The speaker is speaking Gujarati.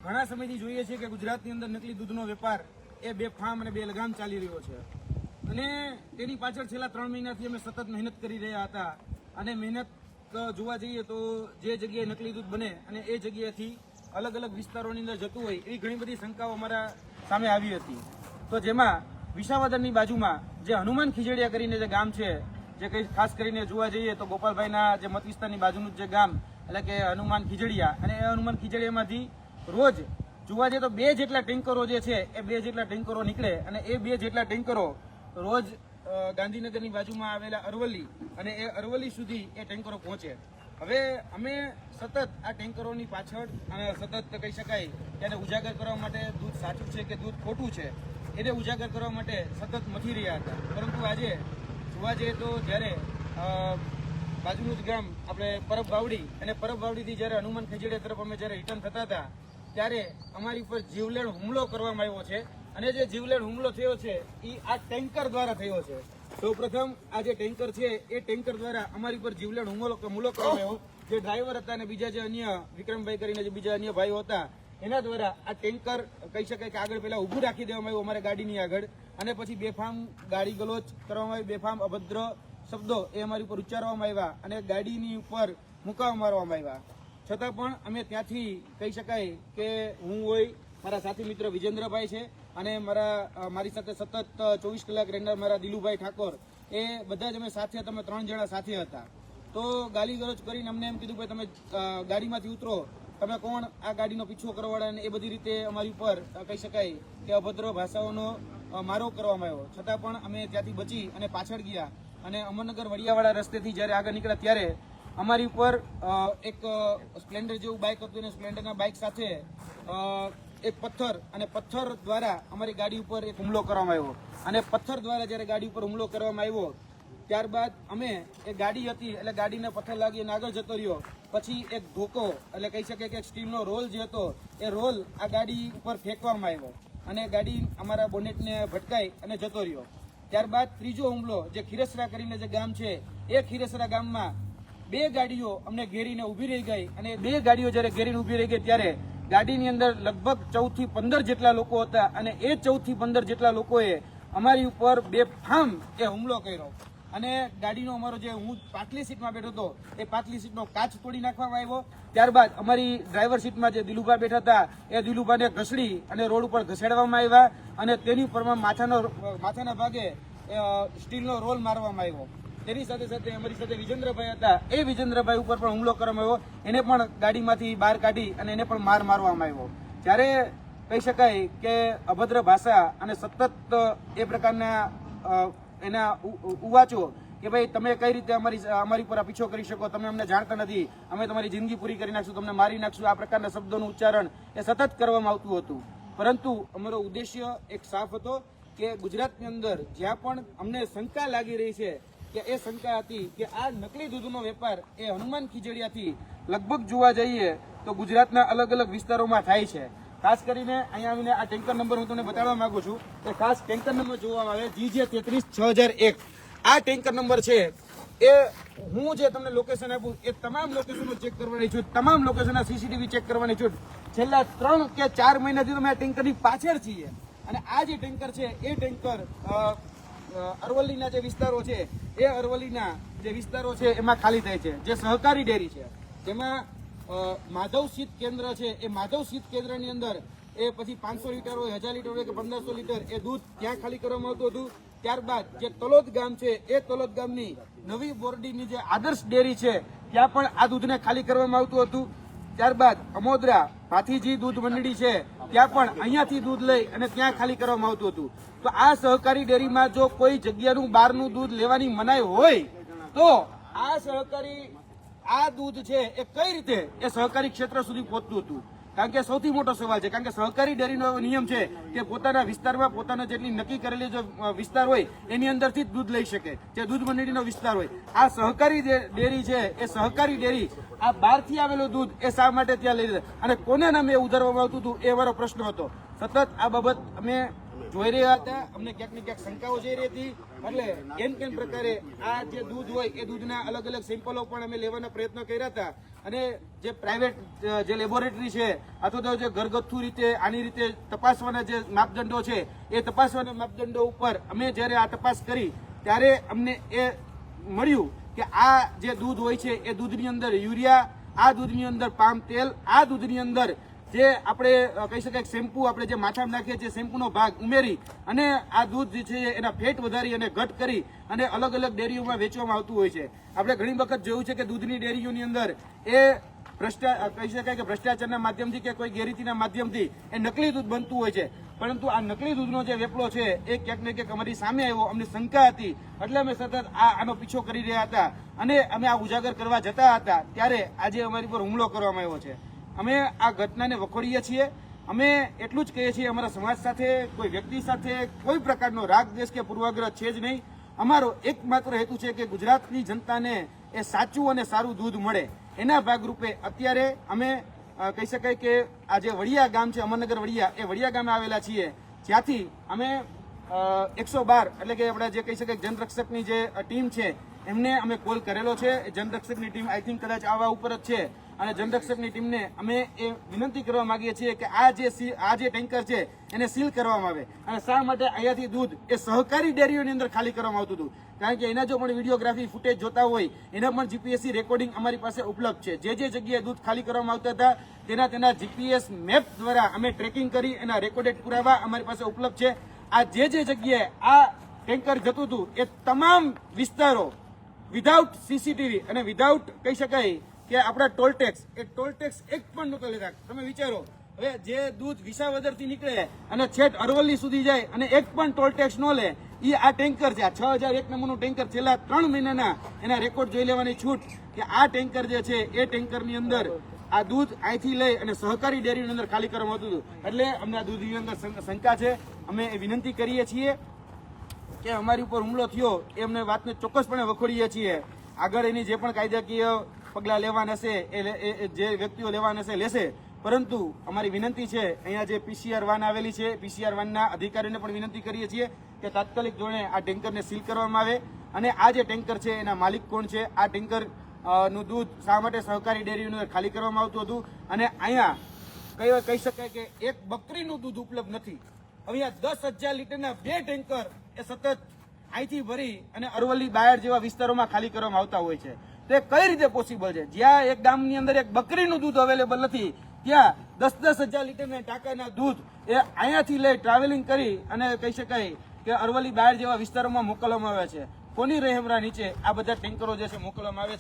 ઘણા સમયથી જોઈએ છીએ કે ગુજરાતની અંદર નકલી દૂધનો વેપાર એ બેફામ અને બેલગામ ચાલી રહ્યો છે અને તેની પાછળ છેલ્લા 3 મહિનાથી અમે સતત મહેનત કરી રહ્યા હતા અને મહેનત જોવા જઈએ તો જે જગ્યાએ નકલી દૂધ બને અને એ જગ્યાએથી અલગ અલગ વિસ્તારોની અંદર જતું હોય એવી ઘણી બધી શંકાઓ અમારા સામે આવી હતી। તો જેમાં વિસાવદરની બાજુમાં જે હનુમાન ખીજડીયા કરીને જે ગામ છે, જે કંઈ ખાસ કરીને જોવા જઈએ તો ગોપાલભાઈના જે મત વિસ્તારની બાજુનું જે ગામ એટલે કે હનુમાન ખીજડીયા, અને એ હનુમાન ખીજડીયામાંથી રોજ જોવા જઈએ તો 2 જેટલા ટેન્કરો જે છે એ 2 જેટલા ટેન્કરો નીકળે અને એ 2 જેટલા ટેન્કરો રોજ ગાંધીનગરની બાજુમાં આવેલા અરવલ્લી અને એ અરવલ્લી સુધી એ ટેન્કરો પહોંચે। હવે અમે સતત આ ટેન્કરોની પાછળ અને સતત કહી શકાય તેને ઉજાગર કરવા માટે દૂધ સાચું છે કે દૂધ ખોટું છે એને ઉજાગર કરવા માટે સતત મથી રહ્યા હતા, પરંતુ આજે જોવા જઈએ તો જ્યારે બાજુનું જ ગામ આપણે પરબ વાવડી અને પરબ વાવડીથી જ્યારે હનુમાન ખીજડીયા તરફ અમે જ્યારે રિટર્ન થતા હતા ત્યારે અમારી ઉપર જીવલેણ હુમલો કરવામાં આવ્યો છે અને જે જીવલેણ હુમલો થયો છે એ આ ટેન્કર દ્વારા થયો છે। સૌપ્રથમ આ જે ટેન્કર છે એ ટેન્કર દ્વારા અમારી ઉપર જીવલેણ હુમલો કરવામાં આવ્યો। જે ડ્રાઈવર હતા અને બીજા જે અન્ય વિક્રમભાઈ કરીને જે બીજા અન્ય ભાઈઓ હતા એના દ્વારા આ ટેન્કર કહી શકાય કે આગળ પહેલા ઊભું રાખી દેવામાં આવ્યું અમારા ગાડીની આગળ અને પછી બેફામ ગાડી ગલોચ કરવામાં આવી, બેફામ અભદ્ર શબ્દો એ અમારી ઉપર ઉચ્ચારવામાં આવ્યા અને ગાડીની ઉપર મુકાવ મારવામાં આવ્યા। છતાં પણ અમે ત્યાંથી કહી શકાય કે હું હોય, મારા સાથી મિત્ર વિજેન્દ્રભાઈ છે અને મારી સાથે સતત 24 કલાક રહેનાર મારા દિલુભાઈ ઠાકોર, એ બધા જ અમે સાથે, તમે 3 જણા સાથે હતા। તો ગાલી ગલોચ કરીને અમને એમ કીધું ભાઈ તમે ગાડીમાંથી ઉતરો, તમે કોણ, આ ગાડીનો પીછો કરવાવાળા, અને એ બધી રીતે અમારી ઉપર કહી શકાય કે અભદ્ર ભાષાઓનો મારો કરવામાં આવ્યો। છતાં પણ અમે ત્યાંથી બચી અને પાછળ ગયા અને અમરનગર વડિયાવાળા રસ્તેથી જ્યારે આગળ નીકળ્યા ત્યારે અમારી ઉપર એક સ્પ્લેન્ડર જેવું બાઇક હતું અને સ્પ્લેન્ડરના બાઇક સાથે એક પથ્થર દ્વારા અમારી ગાડી ઉપર એક હુમલો કરવામાં આવ્યો અને પથ્થર દ્વારા જ્યારે ગાડી ઉપર હુમલો કરવામાં આવ્યો ત્યારબાદ અમે એ ગાડી હતી એટલે ગાડીને પથ્થર લાગી અને આગળ જતો રહ્યો। પછી એક ધોકો એટલે કહી શકાય કે સ્ટીલનો રોલ જે હતો એ રોલ આ ગાડી ઉપર ફેંકવામાં આવ્યો અને ગાડી અમારા બોનેટને ભટકાઈ અને જતો રહ્યો। ત્યારબાદ ત્રીજો હુમલો જે ખીરસરા કરીને જે ગામ છે એ ખીરસરા ગામમાં 2 ગાડીઓ અમને ઘેરીને ઊભી રહી ગઈ અને 2 ગાડીઓ જ્યારે ઘેરીને ઊભી રહી ગઈ ત્યારે ગાડીની અંદર લગભગ 14 થી 15 જેટલા લોકો હતા અને એ 14 થી 15 જેટલા લોકોએ અમારી ઉપર બેફામ એ હુમલો કર્યો અને ગાડીનો અમારો જે હું પાછલી સીટમાં બેઠો હતો એ પાછલી સીટનો કાચ તોડી નાખવામાં આવ્યો। ત્યારબાદ અમારી ડ્રાઈવર સીટમાં જે દિલુભા બેઠા હતા એ દિલુભાને ઘસડી અને રોડ ઉપર ઘસેડવામાં આવ્યા અને તેની ઉપર માથાના ભાગે સ્ટીલનો રોલ મારવામાં આવ્યો। તેની સાથે સાથે અમારી સાથે વિજેન્દ્રભાઈ હતા, એ વિજેન્દ્રભાઈ ઉપર પણ હુમલો કરવામાં આવ્યો, એને પણ ગાડીમાંથી બહાર કાઢી અને એને પણ માર મારવામાં આવ્યો। જ્યારે કહી શકાય કે અભદ્ર ભાષા અને સતત એ પ્રકારના એના ઉવાચો કે ભાઈ તમે કઈ રીતે અમારી પર પીછો કરી શકો, તમે અમને જાણતા નથી, અમે તમારી જિંદગી પૂરી કરી નાખશું, તમને મારી નાખશું, આ પ્રકારના શબ્દોનું ઉચ્ચારણ એ સતત કરવામાં આવતું હતું। પરંતુ અમારો ઉદ્દેશ્ય એક સાફ હતો કે ગુજરાતની અંદર જ્યાં પણ અમને શંકા લાગી રહી છે કે એ શંકા હતી કે આ નકલી દૂધનો વેપાર એ હનુમાન ખીજડીયાથી લગભગ જોવા જઈએ તો ગુજરાતના અલગ અલગ વિસ્તારોમાં થાય છે। ખાસ કરીને અહીંયા આવીને આ ટેન્કર નંબર હું તમને બતાવવા માંગુ છું કે ખાસ ટેન્કર નંબર જોવામાં આવે GJ 33-6001 આ ટેન્કર નંબર છે। એ હું જે તમને લોકેશન આપું એ તમામ લોકેશનો ચેક કરવાની છું, તમામ લોકેશનના CCTV ચેક કરવાની છું। છેલ્લા 3 કે 4 મહિનાથી તમે આ ટેન્કરની પાછળ છીએ અને આ જે ટેન્કર છે એ ટેન્કર અરવલ્લીના જે વિસ્તારો છે એ અરવલ્લીના જે વિસ્તારો છે એમાં ખાલી થાય છે। જે સહકારી ડેરી છે જેમાં માધવ શીત કેન્દ્ર છે એ માધવ શીત કેન્દ્રની અંદર એ પછી 500 લીટર હોય, 1000 લીટર હોય કે 1500 લીટર એ દૂધ ત્યાં ખાલી કરવામાં આવતું હતું। ત્યારબાદ જે તલોદ ગામ છે એ તલોદ ગામની નવી બોરડીની જે આદર્શ ડેરી છે ત્યાં પણ આ દૂધને ખાલી કરવામાં આવતું હતું। ત્યારબાદ અમોદરા ભાથીજી દૂધ મંડળી છે ત્યાં પણ અહીંયાથી દૂધ લઈ અને ત્યાં ખાલી કરવામાં આવતું હતું। તો આ સહકારી ડેરીમાં જો કોઈ જગ્યાનું બહારનું દૂધ લેવાની મનાઈ હોય તો આ દૂધ છે એ કઈ રીતે એ સહકારી ક્ષેત્ર સુધી પહોંચતું હતું? કારણ કે સૌથી મોટો સવાલ છે, કારણ કે સહકારી ડેરીનો નિયમ છે કે પોતાના વિસ્તારમાં પોતાના જેટલી નક્કી કરેલી જો વિસ્તાર હોય એની અંદરથી જ દૂધ લઈ શકે, જે દૂધ મંડળીનો વિસ્તાર હોય। આ સહકારી ડેરી છે એ સહકારી ડેરી આ બહારથી આવેલું દૂધ એ શા માટે ત્યાં લઈ લે અને કોને નામે ઉધારવામાં આવતું હતું એ અમારો પ્રશ્ન હતો। સતત આ બાબત અમે જોઈ રહ્યા હતા, અમને ક્યાંક ને ક્યાંક શંકાઓ જઈ રહી હતી, એટલે કેમ પ્રકારે આ જે દૂધ હોય એ દૂધના અલગ અલગ સેમ્પલો પણ અમે લેવાના પ્રયત્ન કર્યા હતા અને જે પ્રાઇવેટ જે લેબોરેટરી છે અથવા તો જે ઘરગથ્થુ રીતે આની રીતે તપાસવાના જે માપદંડો છે એ તપાસવાના માપદંડો ઉપર અમે જ્યારે આ તપાસ કરી ત્યારે અમને એ મળ્યું કે આ જે દૂધ હોય છે એ દૂધની અંદર યુરિયા, આ દૂધની અંદર પામ તેલ, આ દૂધની અંદર જે આપણે કહી શકાય શેમ્પુ આપણે જે માથામાં નાખીએ છીએ શેમ્પુનો ભાગ ઉમેરી અને આ દૂધ જે છે એના ફેટ વધારી અને ઘટ કરી અને અલગ અલગ ડેરીઓમાં વેચવામાં આવતું હોય છે. આપણે ઘણી વખત જોયું છે કે દૂધની ડેરીઓની અંદર એ કહી શકાય કે ભ્રષ્ટાચારના માધ્યમથી કે કોઈ ગેરરીતિના માધ્યમથી એ નકલી દૂધ બનતું હોય છે. પરંતુ આ નકલી દૂધનો જે વેપલો છે એ ક્યાંક ને ક્યાંક અમારી સામે આવ્યો, અમને શંકા હતી એટલે અમે સતત આનો પીછો કરી રહ્યા હતા અને અમે આ ઉજાગર કરવા જતા હતા ત્યારે આજે અમારી પર હુમલો કરવામાં આવ્યો છે. અમે આ ઘટનાને વખોડીએ છીએ. અમે એટલું જ કહીએ છીએ અમારા સમાજ સાથે, કોઈ વ્યક્તિ સાથે કોઈ પ્રકારનો રાગ દ્વેષ કે પૂર્વાગ્રહ છે જ નહીં. અમારો એકમાત્ર હેતુ છે કે ગુજરાતની જનતાને એ સાચું અને સારું દૂધ મળે. એના ભાગરૂપે અત્યારે અમે કહી શકાય કે આ જે વડિયા ગામ છે, અમરનગર વડિયા, એ વડિયા ગામે આવેલા છીએ, જ્યાંથી અમે 112 એટલે કે આપણા જે કહી શકાય જનરક્ષકની જે ટીમ છે એમને અમે કોલ કરેલો છે. જનરક્ષકની ટીમ આઈ થિંક કદાચ આવા ઉપર જ છે અને જનરક્ષકની ટીમને અમે એ વિનંતી કરવા માંગીએ છીએ કે આ જે ટેન્કર છે એને સીલ કરવામાં આવે. અને શા માટે અહીંયાથી દૂધ એ સહકારી ડેરીઓની અંદર ખાલી કરવામાં આવતું હતું? કારણ કે એના જો પણ વિડીયોગ્રાફી ફૂટેજ જોતા હોય એના પણ જીપીએસસી રેકોર્ડિંગ અમારી પાસે ઉપલબ્ધ છે. જે જગ્યાએ દૂધ ખાલી કરવામાં આવતા હતા તેના જીપીએસ મેપ દ્વારા અમે ટ્રેકિંગ કરી એના રેકોર્ડેડ પુરાવા અમારી પાસે ઉપલબ્ધ છે. આ જે જગ્યાએ આ ટેન્કર જતું હતું એ તમામ વિસ્તારો વિધાઉટ સીસીટીવી અને વિધાઉટ કહી શકાય કે આપણા ટોલ ટેક્સ એક પણ નહોતા લેતા. તમે વિચારો, હવે જે દૂધ વિસાવદરથી નીકળે અને છેક અરવલ્લી સુધી જાય અને એક પણ ટોલ ટેક્સ ન લે, એ આ ટેન્કર છે. આ 6001 નંબરનું ટેન્કર છેલ્લા 3 મહિનાના એના રેકોર્ડ જોઈ લેવાની છૂટ કે આ ટેન્કર જે છે એ ટેન્કરની અંદર આ દૂધ અહીંથી લઈ અને સહકારી ડેરીની અંદર ખાલી કરવામાં આવતું હતું. એટલે અમને આ દૂધની અંદર શંકા છે. અમે એ વિનંતી કરીએ છીએ કે અમારી ઉપર હુમલો થયો એ અમને વાતને ચોક્કસપણે વખોડીએ છીએ. આગળ એની જે પણ કાયદાકીય પગલાં લેવાના હશે એ જે વ્યક્તિઓ લેવાના હશે લેશે. પરંતુ અમારી વિનંતી છે, અહીંયા જે પીસીઆર વાન આવેલી છે, પીસીઆર વાનના અધિકારીઓને પણ વિનંતી કરીએ છીએ કે તાત્કાલિક ધોરણે આ ટેન્કરને સીલ કરવામાં આવે. અને આ જે ટેન્કર છે એના માલિક કોણ છે, આ ટેન્કર નું દૂધ શા માટે સહકારી ડેરીની અંદર ખાલી કરવામાં આવતું હતું, અને અહીંયા કહી શકાય કે એક બકરીનું દૂધ ઉપલબ્ધ નથી. હવે આ 10,000 લીટરના 2 ટેન્કર એ સતત અહીંથી ભરી અને અરવલ્લી બાયડ જેવા વિસ્તારોમાં ખાલી કરવામાં આવતા હોય છે. તો એ કઈ રીતે પોસિબલ છે? જ્યાં એક ગામની અંદર એક બકરીનું દૂધ અવેલેબલ નથી ત્યાં 10,000 લીટરના ટાંકાના દૂધ એ અહીંયાથી લઈ ટ્રાવેલિંગ કરી અને કહી શકાય કે અરવલ્લી બાયડ જેવા વિસ્તારોમાં મોકલવામાં આવે છે. કોની રહેમરા નીચે આ બધા ટેન્કરો જે છે મોકલવામાં આવે છે?